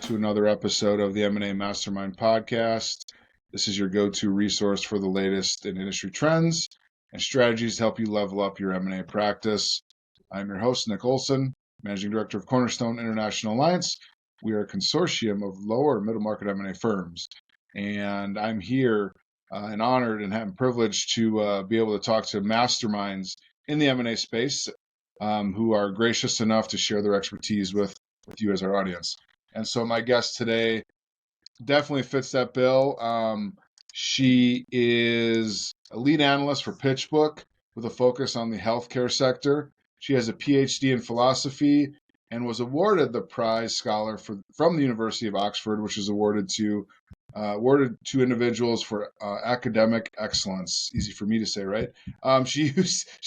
to another episode of the M&A Mastermind podcast. This is your go-to resource for the latest in industry trends and strategies to help you level up your M&A practice. I'm your host, Nick Olson, Managing Director of Cornerstone International Alliance. We are a consortium of lower middle market M&A firms, and I'm here and honored and have privileged to be able to talk to masterminds in the M&A space who are gracious enough to share their expertise with you as our audience. And so my guest today definitely fits that bill. She is a lead analyst for PitchBook with a focus on the healthcare sector. She has a PhD in philosophy and was awarded the Prize Scholar from the University of Oxford, which is awarded to individuals for academic excellence. Easy for me to say, right? She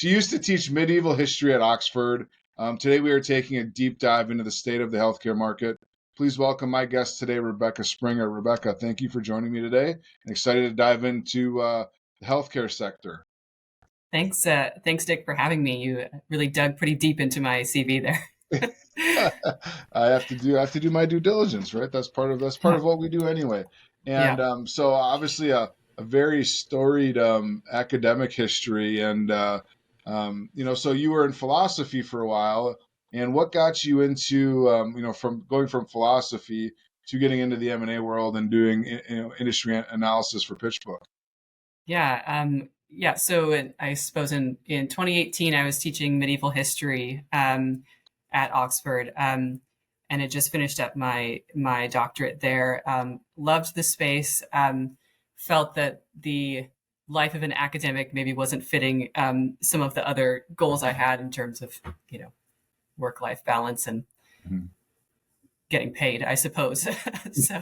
used to teach medieval history at Oxford. Today we are taking a deep dive into the state of the healthcare market. Please welcome my guest today, Rebecca Springer. Rebecca, thank you for joining me today. I'm excited to dive into the healthcare sector. Thanks, Dick, for having me. You really dug pretty deep into my CV there. I have to do my due diligence, right? That's part of what we do anyway. And so obviously a very storied academic history, and so you were in philosophy for a while. And what got you into from going from philosophy to getting into the M&A world and doing industry analysis for PitchBook? So I suppose in 2018 I was teaching medieval history at Oxford, and had just finished up my doctorate there. Loved the space. Felt that the life of an academic maybe wasn't fitting some of the other goals I had in terms of work-life balance and getting paid, I suppose. So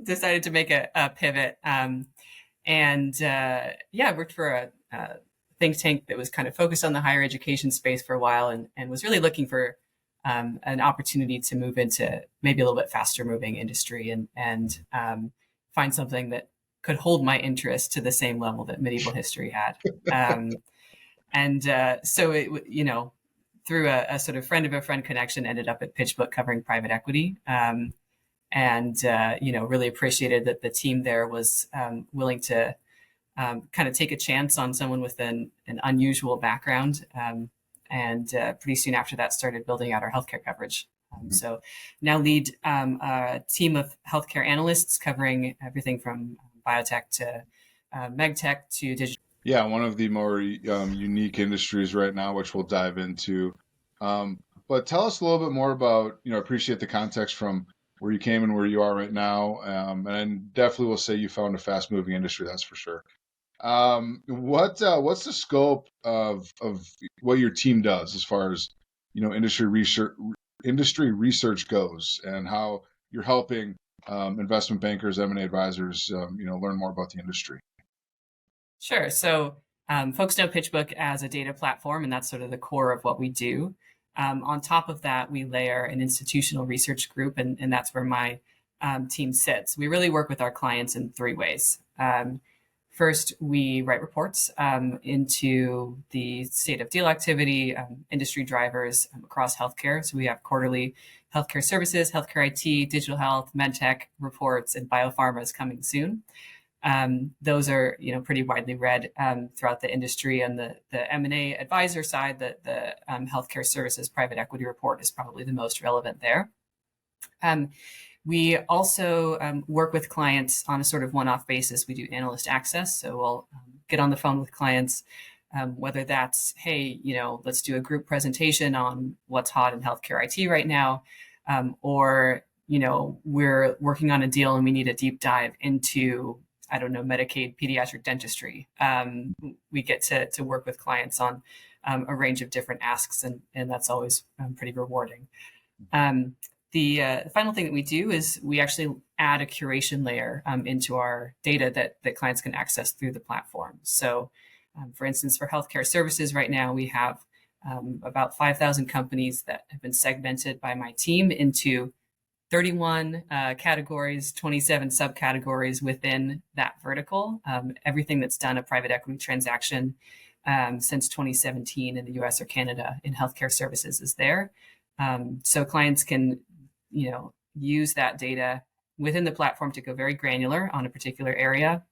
decided to make a pivot. I worked for a think tank that was kind of focused on the higher education space for a while, and was really looking for an opportunity to move into maybe a little bit faster moving industry and find something that could hold my interest to the same level that medieval history had. So it, through a sort of friend of a friend connection, ended up at PitchBook covering private equity. Really appreciated that the team there was willing to kind of take a chance on someone with an unusual background. Pretty soon after that, started building out our healthcare coverage. So now lead a team of healthcare analysts covering everything from biotech to medtech to digital. Yeah, one of the more unique industries right now, which we'll dive into. But tell us a little bit more about, appreciate the context from where you came and where you are right now. And I definitely will say you found a fast moving industry, that's for sure. What's the scope of what your team does as far as, industry research goes, and how you're helping investment bankers, M&A advisors, learn more about the industry? Sure. So folks know PitchBook as a data platform, and that's sort of the core of what we do. On top of that, we layer an institutional research group, and that's where my team sits. We really work with our clients in three ways. First, we write reports into the state of deal activity, industry drivers across healthcare. So we have quarterly healthcare services, healthcare IT, digital health, medtech reports, and biopharma is coming soon. Those are, pretty widely read throughout the industry. And the M&A advisor side, the healthcare services private equity report is probably the most relevant there. We also work with clients on a sort of one-off basis. We do analyst access. So we'll get on the phone with clients, whether that's, hey, let's do a group presentation on what's hot in healthcare IT right now, or, we're working on a deal and we need a deep dive into, I don't know, Medicaid pediatric dentistry. We get to work with clients on a range of different asks, and that's always pretty rewarding. The final thing that we do is we actually add a curation layer into our data that clients can access through the platform. So, for instance, for healthcare services right now, we have about 5,000 companies that have been segmented by my team into 31 categories, 27 subcategories within that vertical. Everything that's done a private equity transaction since 2017 in the US or Canada in healthcare services is there. So clients can, use that data within the platform to go very granular on a particular area.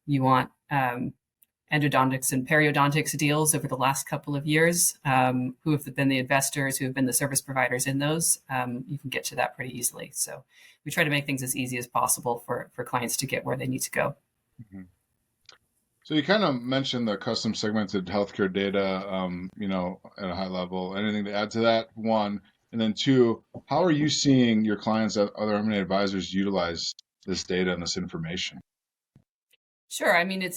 You want endodontics and periodontics deals over the last couple of years, who have been the investors, who have been the service providers in those. You can get to that pretty easily. So we try to make things as easy as possible for clients to get where they need to go. Mm-hmm. So you kind of mentioned the custom segmented healthcare data, at a high level. Anything to add to that? One, and then two, how are you seeing your clients, other M&A advisors, utilize this data and this information? Sure. I mean,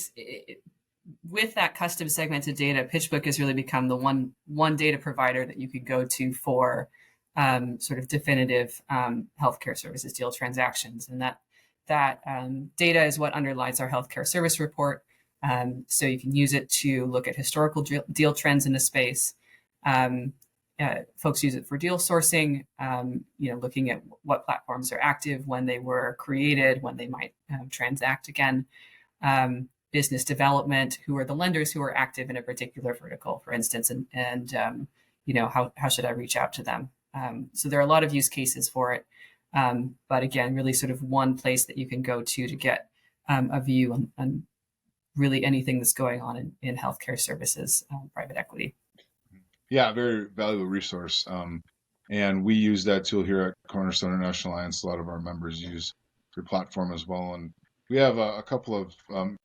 with that custom segmented data, PitchBook has really become the one data provider that you could go to for sort of definitive healthcare services deal transactions, and that data is what underlies our healthcare service report. So you can use it to look at historical deal trends in the space. Folks use it for deal sourcing, looking at what platforms are active, when they were created, when they might transact again. Business development, who are the lenders who are active in a particular vertical, for instance, and how should I reach out to them? So there are a lot of use cases for it. But again, really sort of one place that you can go to get a view on really anything that's going on in healthcare services, private equity. Yeah, very valuable resource. And we use that tool here at Cornerstone International Alliance. A lot of our members use your platform as well. And we have a couple of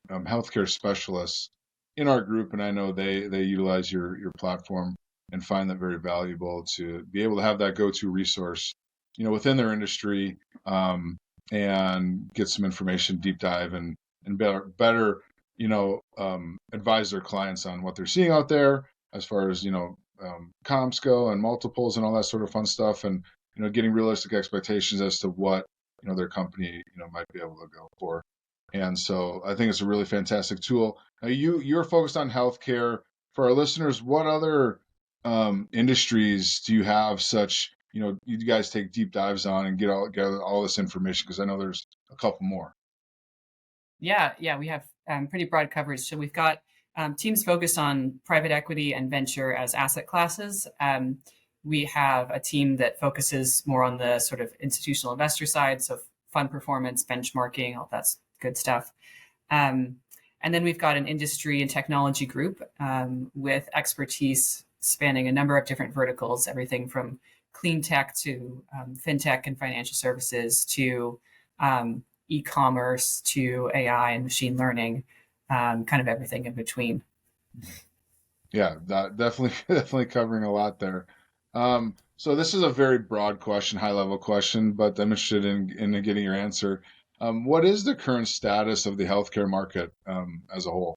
healthcare specialists in our group, and I know they utilize your platform and find that very valuable to be able to have that go-to resource, within their industry, and get some information, deep dive, and better advise their clients on what they're seeing out there as far as comps go and multiples and all that sort of fun stuff, and getting realistic expectations as to what their company might be able to go for. And so I think it's a really fantastic tool. Now you're focused on healthcare. For our listeners, what other industries do you have such you guys take deep dives on and get all this information? Because I know there's a couple more. Yeah, we have pretty broad coverage. So we've got teams focused on private equity and venture as asset classes. We have a team that focuses more on the sort of institutional investor side, so fund performance, benchmarking, all that's good stuff. And then we've got an industry and technology group with expertise spanning a number of different verticals, everything from clean tech to fintech and financial services to e-commerce to AI and machine learning, kind of everything in between. Yeah, that definitely covering a lot there. So this is a very broad question, high level question, but I'm interested in getting your answer. What is the current status of the healthcare market as a whole?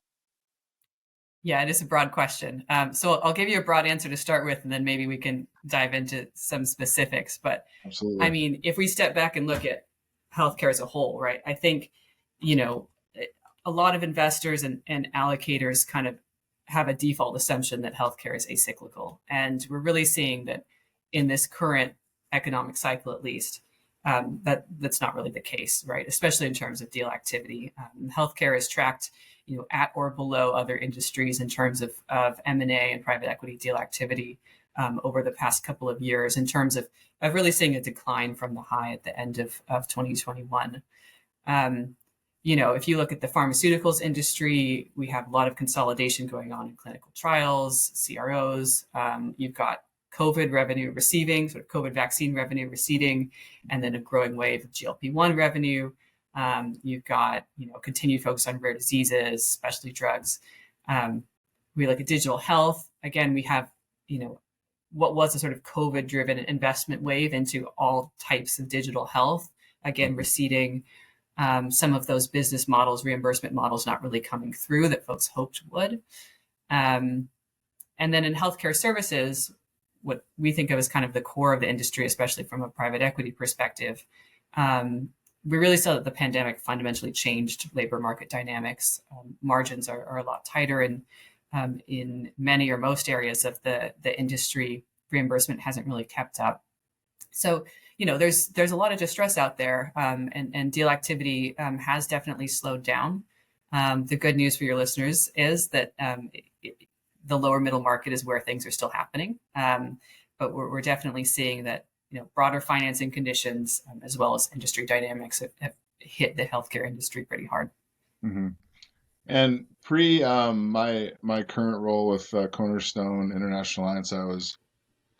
Yeah, it is a broad question. So I'll give you a broad answer to start with, and then maybe we can dive into some specifics. But absolutely, I mean, if we step back and look at healthcare as a whole, right? I think, a lot of investors and allocators kind of have a default assumption that healthcare is acyclical. And we're really seeing that in this current economic cycle, at least, that's not really the case, right? Especially in terms of deal activity. Healthcare is tracked, at or below other industries in terms of M&A and private equity deal activity over the past couple of years, in terms of really seeing a decline from the high at the end of 2021. If you look at the pharmaceuticals industry, we have a lot of consolidation going on in clinical trials, CROs. You've got COVID revenue receding, sort of COVID vaccine revenue receding, and then a growing wave of GLP-1 revenue. You've got, continued focus on rare diseases, specialty drugs. We look at digital health. Again, we have, what was a sort of COVID-driven investment wave into all types of digital health, again, receding. Some of those business models, reimbursement models, not really coming through that folks hoped would. And then in healthcare services, what we think of as kind of the core of the industry, especially from a private equity perspective, we really saw that the pandemic fundamentally changed labor market dynamics. Margins are a lot tighter, and in many or most areas of the industry, reimbursement hasn't really kept up. So, there's a lot of distress out there, and deal activity has definitely slowed down. The good news for your listeners is that the lower middle market is where things are still happening. But we're definitely seeing that broader financing conditions, as well as industry dynamics have hit the healthcare industry pretty hard. Mm-hmm. And pre my current role with Cornerstone International Alliance, I was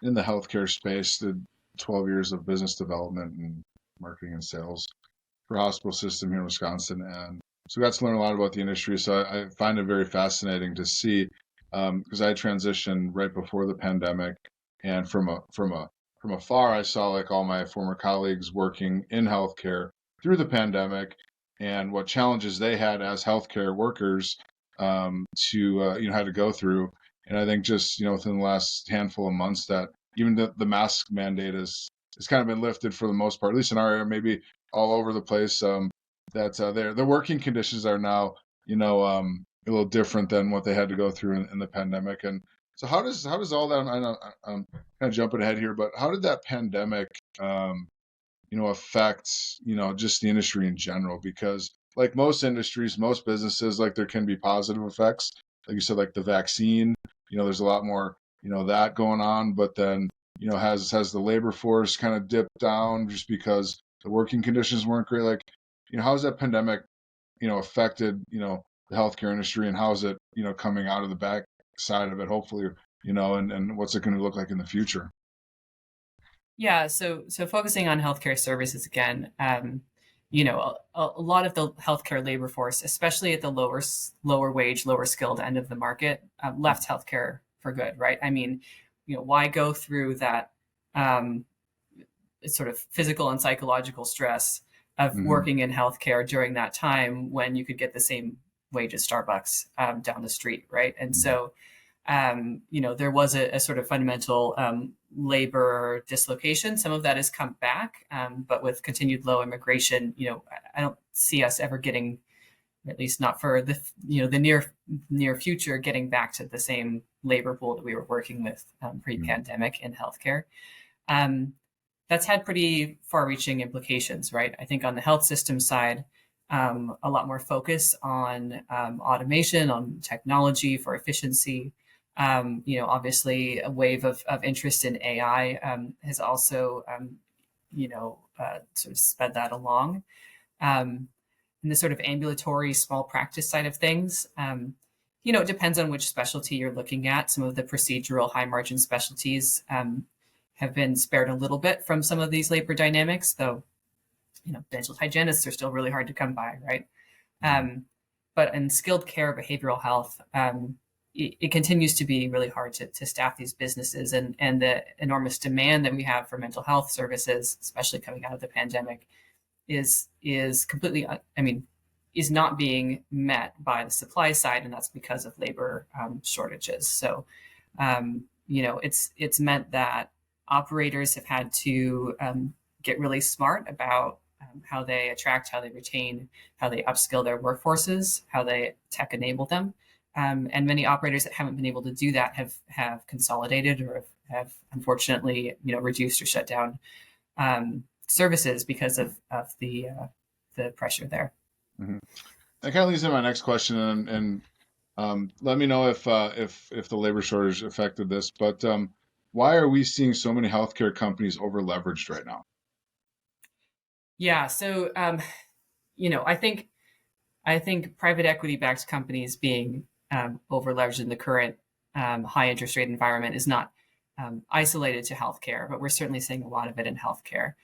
in the healthcare space, did 12 years of business development and marketing and sales for a hospital system here in Wisconsin. And so I got to learn a lot about the industry. So I find it very fascinating to see, because I transitioned right before the pandemic, and from afar, I saw like all my former colleagues working in healthcare through the pandemic, and what challenges they had as healthcare workers to had to go through. And I think just within the last handful of months that even the mask mandate is kind of been lifted for the most part, at least in our area, maybe all over the place. That their working conditions are now a little different than what they had to go through in the pandemic. And so how does all that? I know I'm kind of jumping ahead here, but how did that pandemic affect just the industry in general? Because like most industries, most businesses, like there can be positive effects, like you said, like the vaccine. There's a lot more that going on, but then has the labor force kind of dipped down just because the working conditions weren't great? Like how has that pandemic affected the healthcare industry, and how is it coming out of the back side of it, hopefully, and what's it going to look like in the future? Yeah, so focusing on healthcare services again, a lot of the healthcare labor force, especially at the lower wage, lower skilled end of the market, left healthcare for good, right? I mean, why go through that um, sort of physical and psychological stress of Mm-hmm. working in healthcare during that time when you could get the same wage at Starbucks down the street, right? And so there was a sort of fundamental labor dislocation. Some of that has come back, but with continued low immigration, I don't see us ever getting, at least not for the near future, getting back to the same labor pool that we were working with pre-pandemic in healthcare. That's had pretty far-reaching implications, right? I think on the health system side, a lot more focus on automation, on technology for efficiency. Obviously a wave of interest in AI has also, sort of sped that along. In the sort of ambulatory small practice side of things, it depends on which specialty you're looking at. Some of the procedural high margin specialties have been spared a little bit from some of these labor dynamics, though, dental hygienists are still really hard to come by, right? But in skilled care, behavioral health, it continues to be really hard to staff these businesses, and the enormous demand that we have for mental health services, especially coming out of the pandemic, is completely, is not being met by the supply side, and that's because of labor shortages. So, it's meant that operators have had to get really smart about how they attract, how they retain, how they upskill their workforces, how they tech enable them. And many operators that haven't been able to do that have consolidated or have unfortunately, reduced or shut down services because of the pressure there. Mm-hmm. That kind of leads into my next question, and let me know if the labor shortage affected this. But why are we seeing so many healthcare companies over leveraged right now? Yeah, so I think private equity backed companies being over leveraged in the current high interest rate environment is not isolated to healthcare, but we're certainly seeing a lot of it in healthcare.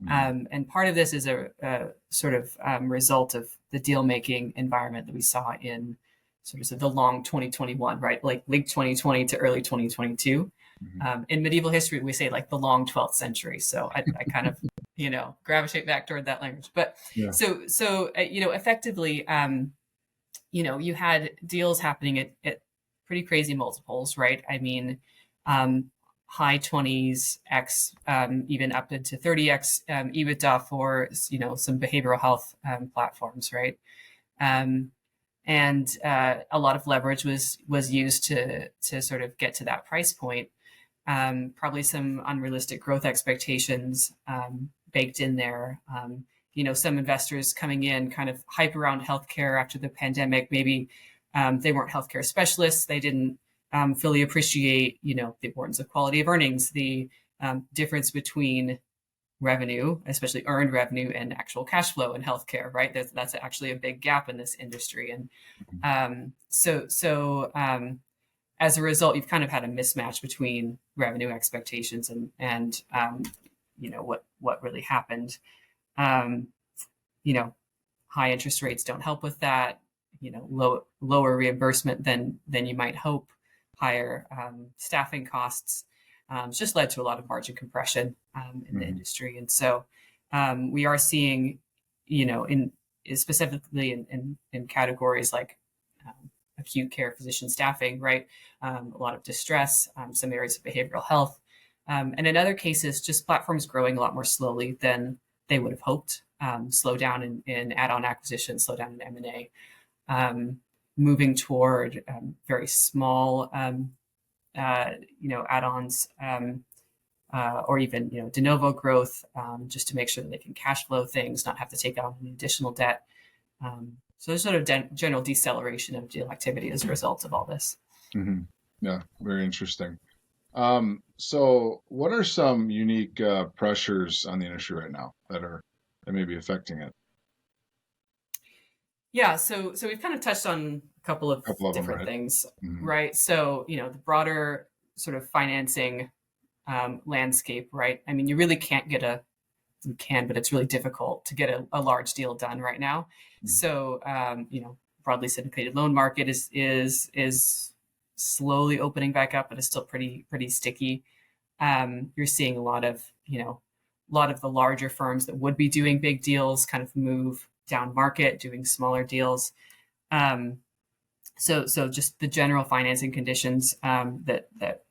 And part of this is a sort of result of the deal making environment that we saw in sort of the long 2021, right? Like late 2020 to early 2022. In medieval history, we say like the long 12th century. So I kind of, gravitate back toward that language. But Yeah. so effectively, you had deals happening at pretty crazy multiples, right? I mean, high 20s x, even up into 30x EBITDA for some behavioral health platforms, right? And a lot of leverage was used to sort of get to that price point. Probably some unrealistic growth expectations baked in there. Some investors coming in kind of hype around healthcare after the pandemic. Maybe they weren't healthcare specialists. They didn't fully appreciate, the importance of quality of earnings, the difference between revenue, especially earned revenue, and actual cash flow in healthcare, right? That's actually a big gap in this industry. And as a result, you've kind of had a mismatch between revenue expectations and what really happened. Um, you know, high interest rates don't help with that. Lower reimbursement than you might hope, higher staffing costs. It's just led to a lot of margin compression in the industry, and so we are seeing, in specifically in categories like acute care physician staffing, right? A lot of distress, some areas of behavioral health, and in other cases, just platforms growing a lot more slowly than they would have hoped. Slow down in add-on acquisition, slow down in M&A, moving toward very small, add-ons, or even de novo growth, just to make sure that they can cash flow things, not have to take on any additional debt. So there's sort of general deceleration of deal activity as a result of all this. Mm-hmm. Yeah, very interesting. So what are some unique pressures on the industry right now that may be affecting it? Yeah, so we've kind of touched on a couple of Them, different right? things, Mm-hmm. right? So the broader sort of financing landscape, right? I mean, you really can't get you can, but it's really difficult to get a large deal done right now. Mm-hmm. So broadly syndicated loan market is slowly opening back up, but it's still pretty sticky. You're seeing a lot of the larger firms that would be doing big deals kind of move down market, doing smaller deals. So just the general financing conditions that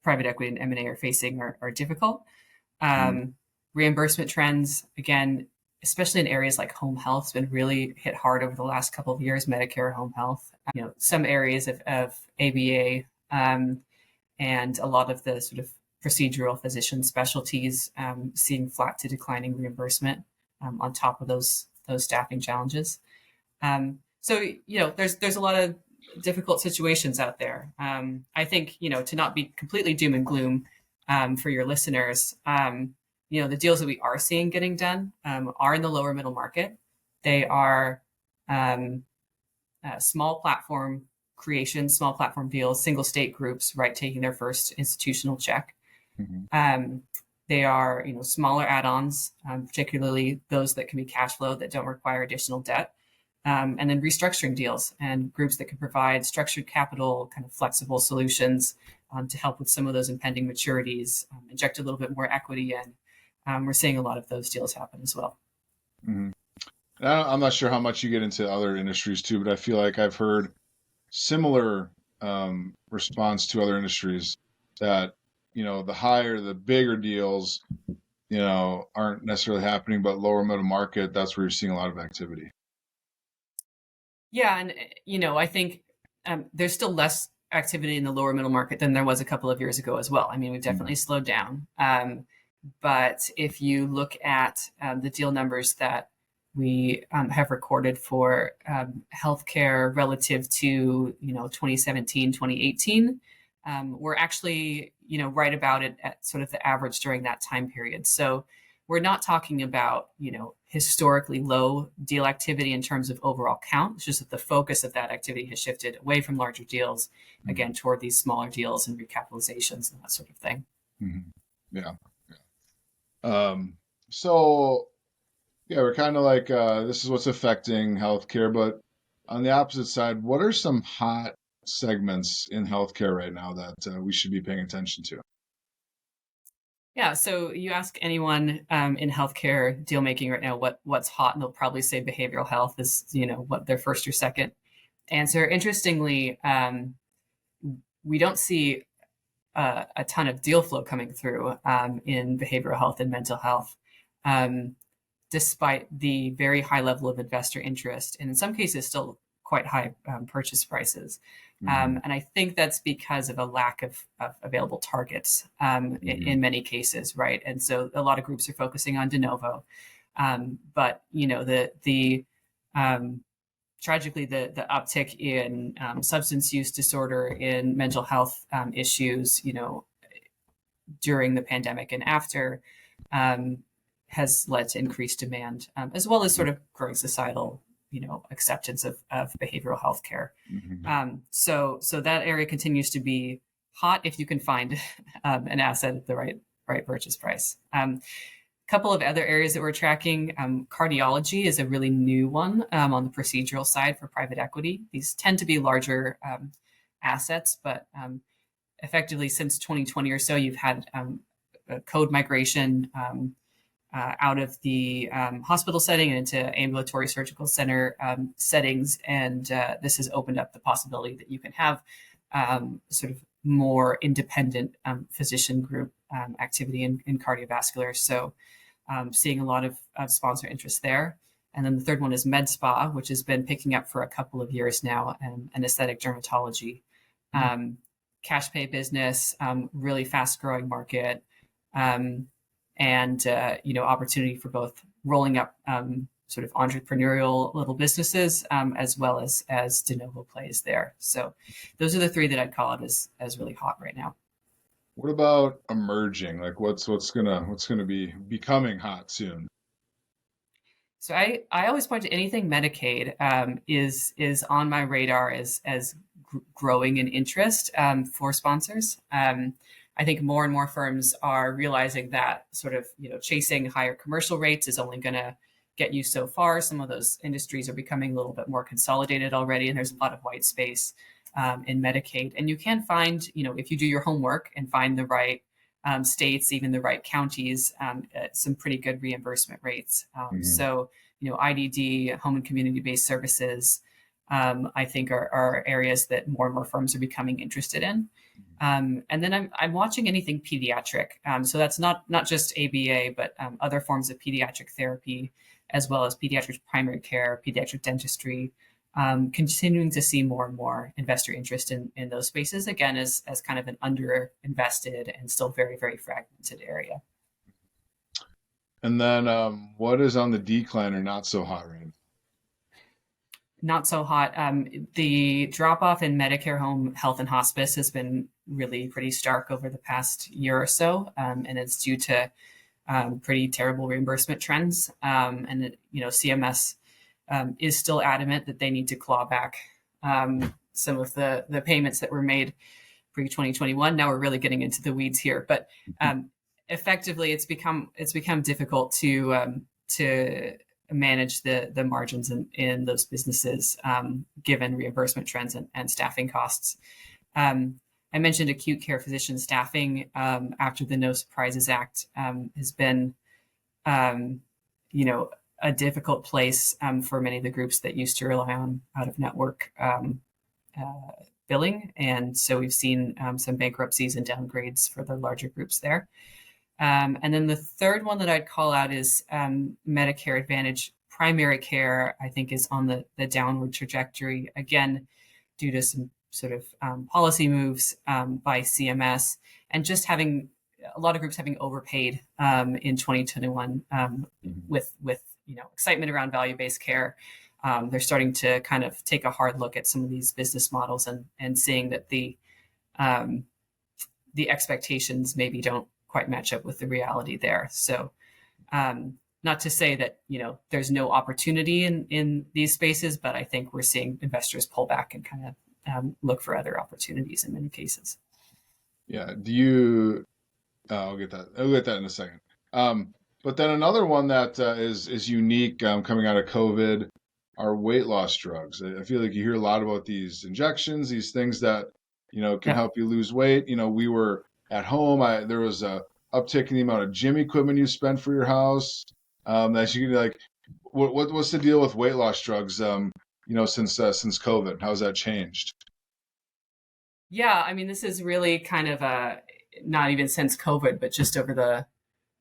private equity and M&A are facing are difficult. Reimbursement trends, again, especially in areas like home health, has been really hit hard over the last couple of years. Medicare, home health, some areas of ABA, and a lot of the sort of procedural physician specialties seeing flat to declining reimbursement on top of those staffing challenges. So there's a lot of difficult situations out there. I think to not be completely doom and gloom for your listeners. The deals that we are seeing getting done are in the lower middle market. They are small platform creations, small platform deals, single state groups, right, taking their first institutional check. Mm-hmm. They are smaller add-ons, particularly those that can be cash flow that don't require additional debt. And then restructuring deals and groups that can provide structured capital, kind of flexible solutions to help with some of those impending maturities, inject a little bit more equity in. We're seeing a lot of those deals happen as well. Mm-hmm. I'm not sure how much you get into other industries too, but I feel like I've heard similar response to other industries that, the bigger deals, aren't necessarily happening, but lower middle market, that's where you're seeing a lot of activity. Yeah. And, I think there's still less activity in the lower middle market than there was a couple of years ago as well. I mean, we've definitely slowed down. But if you look at the deal numbers that we have recorded for healthcare relative to 2017, 2018, we're actually right about it at sort of the average during that time period. So we're not talking about historically low deal activity in terms of overall count. It's just that the focus of that activity has shifted away from larger deals, again, toward these smaller deals and recapitalizations and that sort of thing. Mm-hmm. Yeah. So yeah, we're kind of like, this is what's affecting healthcare, but on the opposite side, what are some hot segments in healthcare right now that we should be paying attention to? Yeah, so you ask anyone in healthcare deal making right now what's hot, and they'll probably say behavioral health is what their first or second answer. Interestingly, we don't see a ton of deal flow coming through in behavioral health and mental health, despite the very high level of investor interest, and in some cases still quite high purchase prices. And I think that's because of a lack of available targets in many cases, right? And so a lot of groups are focusing on de novo. But tragically, the uptick in substance use disorder, in mental health issues, during the pandemic and after has led to increased demand, as well as sort of growing societal, acceptance of behavioral health care. So that area continues to be hot if you can find an asset at the right purchase price. Couple of other areas that we're tracking. Cardiology is a really new one on the procedural side for private equity. These tend to be larger assets, but effectively since 2020 or so, you've had a code migration out of the hospital setting and into ambulatory surgical center settings. And this has opened up the possibility that you can have sort of more independent physician group activity in cardiovascular. So seeing a lot of sponsor interest there. And then the third one is med spa, which has been picking up for a couple of years now, and aesthetic dermatology. Cash pay business, really fast growing market, and opportunity for both rolling up sort of entrepreneurial little businesses as well as de novo plays there. So those are the three that I'd call it as really hot right now. What about emerging? Like what's gonna be becoming hot soon? So I always point to anything Medicaid is on my radar as growing in interest for sponsors. I think more and more firms are realizing that sort of chasing higher commercial rates is only going to get you so far. Some of those industries are becoming a little bit more consolidated already, and there's a lot of white space in Medicaid. And you can find, if you do your homework and find the right states, even the right counties, some pretty good reimbursement rates. So, IDD, home and community-based services, I think are areas that more and more firms are becoming interested in. And then I'm watching anything pediatric. So that's not just ABA, but other forms of pediatric therapy, as well as pediatric primary care, pediatric dentistry, continuing to see more and more investor interest in those spaces, again, as kind of an underinvested and still very, very fragmented area. And then what is on the decline or not so hot right now? Not so hot. The drop off in Medicare home health and hospice has been really pretty stark over the past year or so, and it's due to pretty terrible reimbursement trends. CMS is still adamant that they need to claw back some of the payments that were made pre-2021. Now we're really getting into the weeds here, but effectively, it's become difficult to manage the margins in those businesses given reimbursement trends and staffing costs. I mentioned acute care physician staffing after the No Surprises Act has been, a difficult place for many of the groups that used to rely on out-of-network billing. And so we've seen some bankruptcies and downgrades for the larger groups there. And then the third one that I'd call out is Medicare Advantage primary care, I think, is on the downward trajectory, again, due to some sort of policy moves by CMS and just having a lot of groups having overpaid in 2021 with excitement around value-based care. They're starting to kind of take a hard look at some of these business models and seeing that the expectations maybe don't quite match up with the reality there. So not to say that, there's no opportunity in these spaces, but I think we're seeing investors pull back and kind of look for other opportunities in many cases. Yeah. I'll get that in a second. But then another one that is unique coming out of COVID are weight loss drugs. I feel like you hear a lot about these injections, these things that, can help you lose weight. We were at home. There was a uptick in the amount of gym equipment you spend for your house. That you can what's the deal with weight loss drugs? Since COVID, how's that changed? Yeah, I mean, this is really kind of not even since COVID, but just over the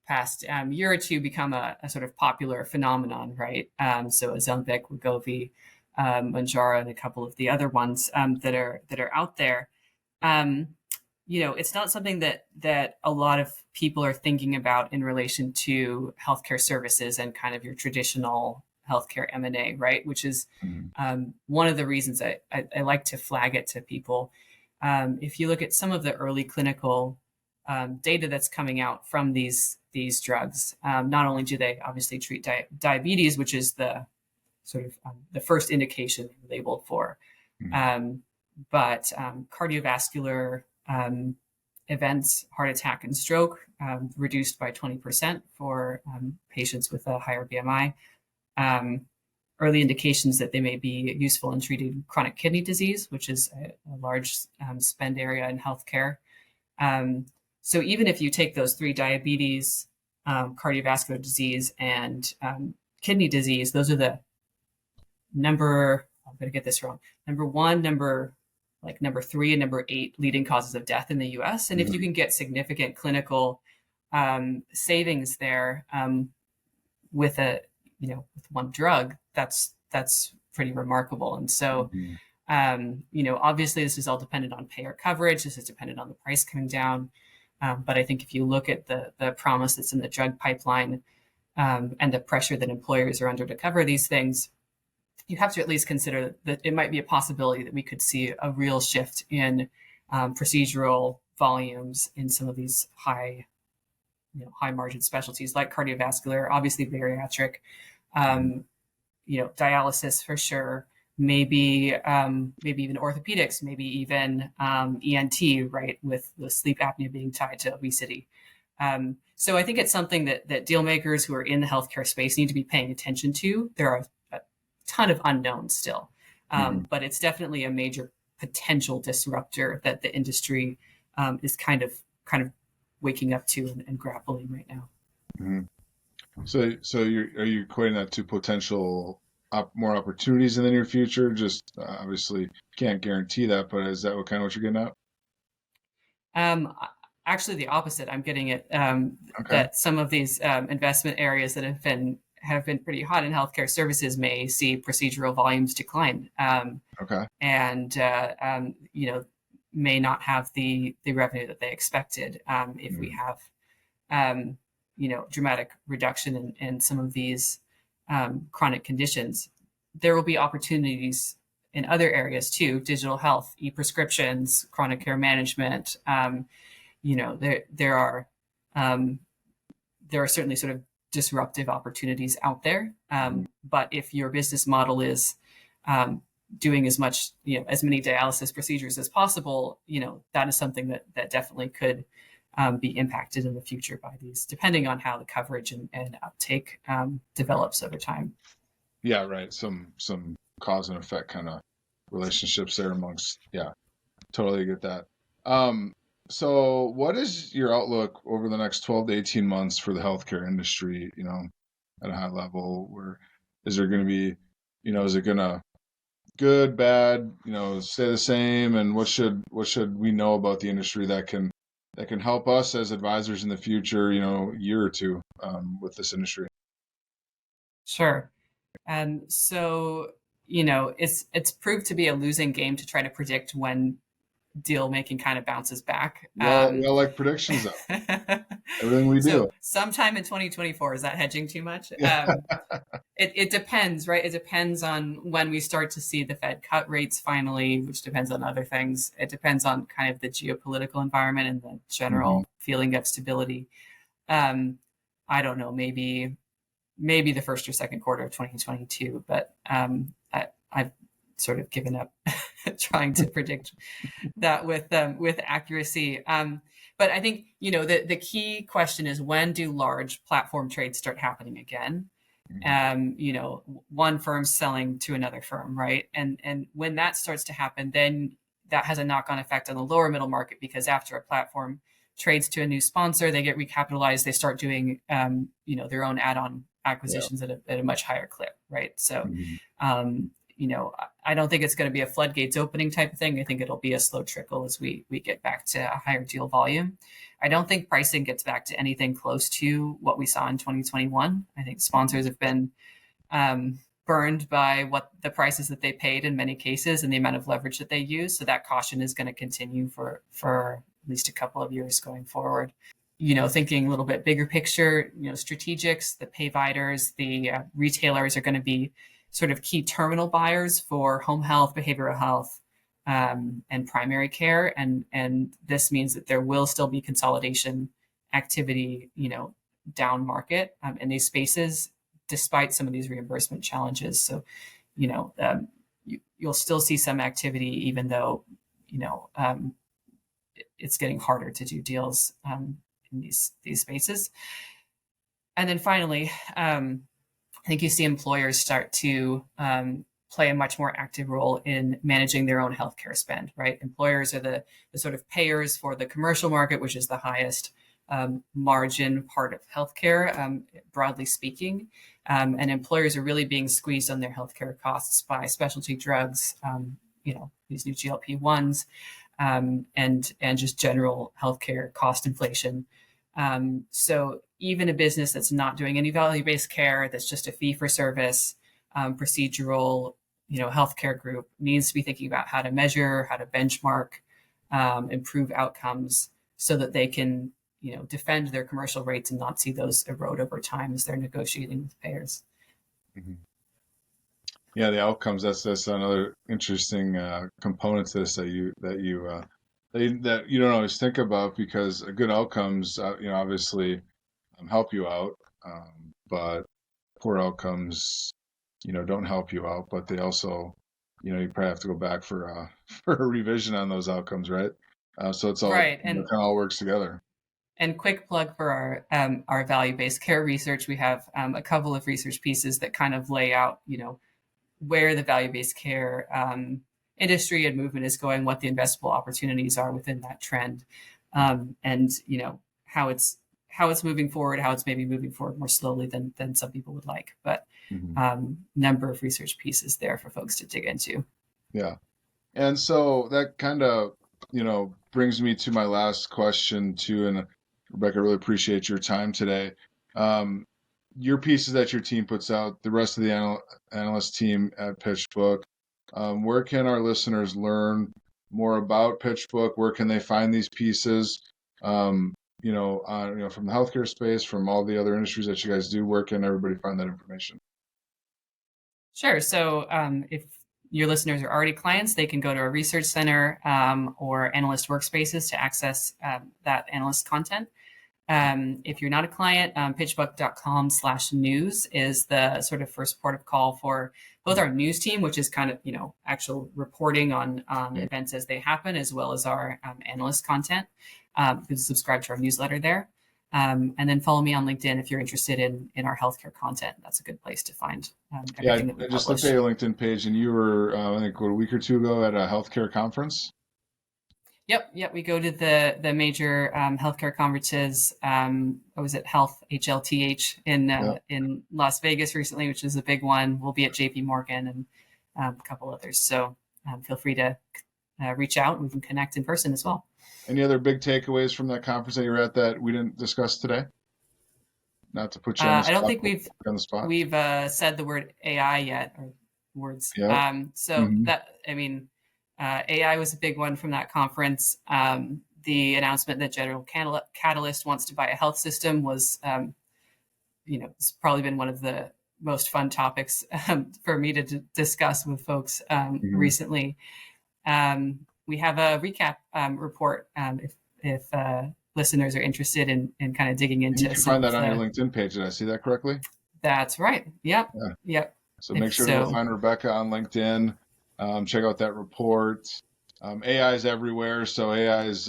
past year or two, become a sort of popular phenomenon, right? So Ozempic, Wegovy, Mounjaro, and a couple of the other ones that are out there. It's not something that a lot of people are thinking about in relation to healthcare services and kind of your traditional healthcare M&A, right? Which is one of the reasons I like to flag it to people. If you look at some of the early clinical data that's coming out from these drugs. Not only do they obviously treat diabetes, which is the sort of the first indication labeled for, but cardiovascular events, heart attack and stroke, reduced by 20% for patients with a higher BMI. Early indications that they may be useful in treating chronic kidney disease, which is a large spend area in healthcare. So even if you take those three, diabetes, cardiovascular disease, and kidney disease, those are the I'm going to get this wrong, number 1, number 3, and number 8 leading causes of death in the US. And if you can get significant clinical savings there with with one drug, that's pretty remarkable. And so, obviously this is all dependent on payer coverage. This is dependent on the price coming down. But I think if you look at the promise that's in the drug pipeline and the pressure that employers are under to cover these things, you have to at least consider that it might be a possibility that we could see a real shift in procedural volumes in some of these high margin specialties like cardiovascular, obviously bariatric, dialysis for sure, maybe even orthopedics, maybe even ENT, right, with the sleep apnea being tied to obesity. So I think it's something that deal makers who are in the healthcare space need to be paying attention to. There are a ton of unknowns still, but it's definitely a major potential disruptor that the industry is kind of waking up to and grappling right now. So are you equating that to potential more opportunities in the near future? Just obviously can't guarantee that, but is that what you're getting at? Actually, the opposite. I'm getting it that some of these investment areas that have been pretty hot in healthcare services may see procedural volumes decline. And may not have the revenue that they expected if we have dramatic reduction in some of these chronic conditions. There will be opportunities in other areas too: digital health, e-prescriptions, chronic care management. There are certainly sort of disruptive opportunities out there. But if your business model is doing as many dialysis procedures as possible, that is something that definitely could be impacted in the future by these, depending on how the coverage and uptake develops over time. Yeah, right. Some cause and effect kind of relationships there amongst. Yeah, totally get that. So what is your outlook over the next 12 to 18 months for the healthcare industry, at a high level? Where is there going to be, is it going to good, bad, stay the same? And what should we know about the industry that can help us as advisors in the future, year or two with this industry? Sure. So, it's proved to be a losing game to try to predict when deal making kind of bounces back. Well, like predictions though. Everything we do. So sometime in 2024, is that hedging too much? It depends, right? It depends on when we start to see the Fed cut rates finally, which depends on other things. It depends on kind of the geopolitical environment and the general feeling of stability. I don't know, maybe the first or second quarter of 2022, but I've sort of given up trying to predict that with accuracy. But I think, the key question is, when do large platform trades start happening again? One firm selling to another firm, right? And when that starts to happen, then that has a knock-on effect on the lower middle market, because after a platform trades to a new sponsor, they get recapitalized, they start doing, their own add-on acquisitions at a much higher clip, right? So, I don't think it's going to be a floodgates opening type of thing. I think it'll be a slow trickle as we get back to a higher deal volume. I don't think pricing gets back to anything close to what we saw in 2021. I think sponsors have been burned by what the prices that they paid in many cases and the amount of leverage that they use. So that caution is going to continue for at least a couple of years going forward. Thinking a little bit bigger picture, strategics, the payviders, the retailers are going to be sort of key terminal buyers for home health, behavioral health, and primary care, and this means that there will still be consolidation activity, down market in these spaces, despite some of these reimbursement challenges. So, you'll still see some activity, even though it's getting harder to do deals in these spaces. And then finally, I think you see employers start to play a much more active role in managing their own healthcare spend, right? Employers are the sort of payers for the commercial market, which is the highest margin part of healthcare, broadly speaking. And employers are really being squeezed on their healthcare costs by specialty drugs, these new GLP-1s, and just general healthcare cost inflation. So even a business that's not doing any value-based care, that's just a fee-for-service, procedural, healthcare group, needs to be thinking about how to measure, how to benchmark, improve outcomes, so that they can, defend their commercial rates and not see those erode over time as they're negotiating with payers. Mm-hmm. Yeah, the outcomes. That's another interesting component to this that you don't always think about, because good outcomes, obviously help you out, but poor outcomes, don't help you out. But they also, you probably have to go back for for a revision on those outcomes, right? So it's all Right. kind of all works together. And quick plug for our value-based care research. We have a couple of research pieces that kind of lay out, where the value-based care industry and movement is going, what the investable opportunities are within that trend, and how it's moving forward, how it's maybe moving forward more slowly than some people would like. But number of research pieces there for folks to dig into. Yeah, and so that kind of brings me to my last question too. And Rebecca, I really appreciate your time today. Your pieces that your team puts out, the rest of the analyst team at PitchBook, where can our listeners learn more about PitchBook? Where can they find these pieces? From the healthcare space, from all the other industries that you guys do, where can everybody find that information? Sure. So if your listeners are already clients, they can go to a research center or analyst workspaces to access that analyst content. If you're not a client, pitchbook.com/news is the sort of first port of call for both our news team, which is kind of, actual reporting on events as they happen, as well as our analyst content. You can subscribe to our newsletter there. And then follow me on LinkedIn if you're interested in our healthcare content. That's a good place to find everything that we I just publish. looked at your LinkedIn page, and you were, I think, a week or two ago at a healthcare conference. Yep. We go to the major healthcare conferences. I was at Health HLTH in Las Vegas recently, which is a big one. We'll be at JP Morgan and a couple others. So feel free to reach out, and we can connect in person as well. Any other big takeaways from that conference that you were at that we didn't discuss today? Not to put you on the spot. I don't think we've said the word AI yet, or words. Yeah. AI was a big one from that conference. The announcement that General Catalyst wants to buy a health system was, it's probably been one of the most fun topics for me to discuss with folks recently. We have a recap report if listeners are interested in kind of digging into. You can find that on your LinkedIn page. Did I see that correctly? That's right. Yep. So make sure to go find Rebecca on LinkedIn. Check out that report. AI is everywhere, so AI is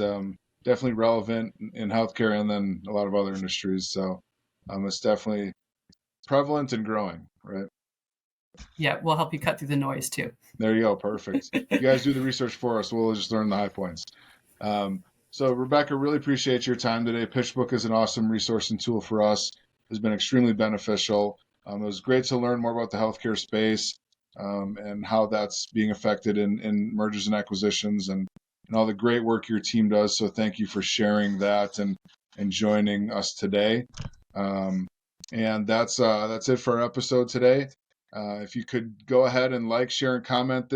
definitely relevant in healthcare and then a lot of other industries. So it's definitely prevalent and growing, right? Yeah, we'll help you cut through the noise too. There you go. Perfect. You guys do the research for us. We'll just learn the high points. So Rebecca, really appreciate your time today. PitchBook is an awesome resource and tool for us. It's been extremely beneficial. It was great to learn more about the healthcare space and how that's being affected in mergers and acquisitions and all the great work your team does. So thank you for sharing that and joining us today. And that's it for our episode today. If you could go ahead and like, share, and comment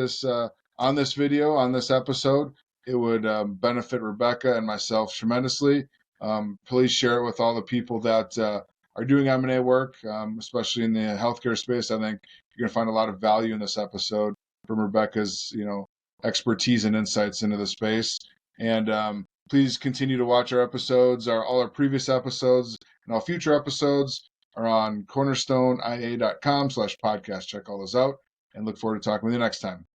on this video, on this episode, it would benefit Rebecca and myself tremendously. Please share it with all the people that are doing M&A work, especially in the healthcare space. I think you're going to find a lot of value in this episode from Rebecca's, expertise and insights into the space. And please continue to watch our episodes. All our previous episodes and all future episodes are on cornerstoneia.com/podcast. Check all those out and look forward to talking with you next time.